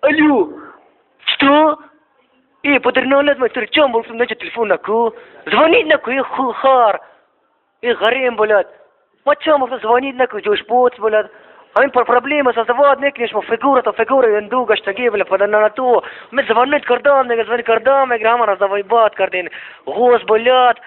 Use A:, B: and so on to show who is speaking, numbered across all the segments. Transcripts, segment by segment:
A: Алло, что? Подрналась мой турчан, был на телефон наку. Звонит наку, хухар. Гарем, блядь. Мачам, звонит наку, Джош Потс, блядь. Ами проблема создавать некнеш, фигура, индуга, штаги, блядь, на то. Мы звонить кардам, я грамма раздавай бат, кардин. Гос, блядь.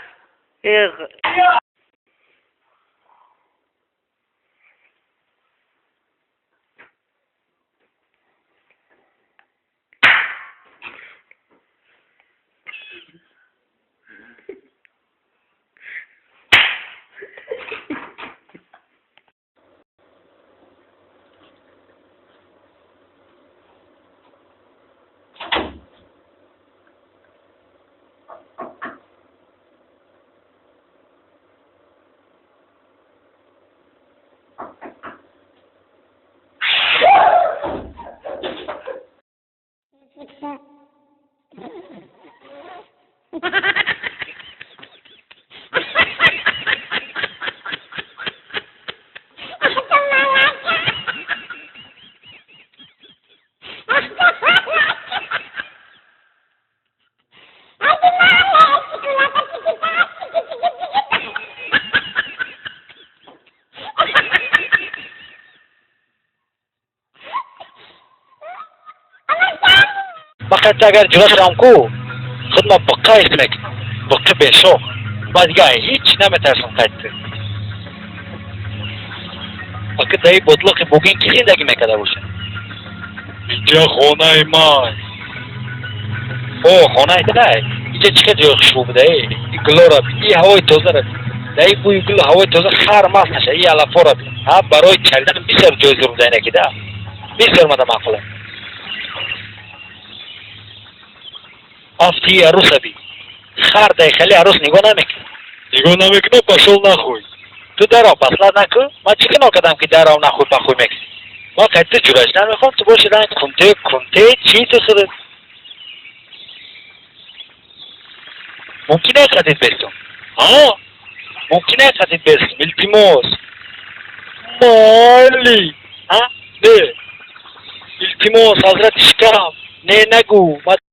B: فقط اگر جلوشم کو خود ما بقا اسمک بقا بشو بعد دیگه هیچ نمیترسم قد فقط دایی بطلق بوگین کی زندگی میکرده باشه اینجا خونه ما او خونه ده اینجا چقدر جای خوب بوده این گلو را این هوای تازه را دایی بوی گلو هوای تازه خار ماست نشه این علفا را ها برای چریدن بسیار جای ضرور دایی نکیده بسیار مده مقبوله آفتی عروس بی خر دای خیلی عروس نگاه نمیکنه پاشل نخوی تو در آب اصلا نکن ما چیکار کردم که در آب نخوی پخوی مکسی ما قطعه جورش نمیخوام تو باشی رنگ کنته چی تو خودت ممکنه قدید بستم ها ممکنه قدید بستم التماس مالی ها ده التماس حضرت شکم نه نگو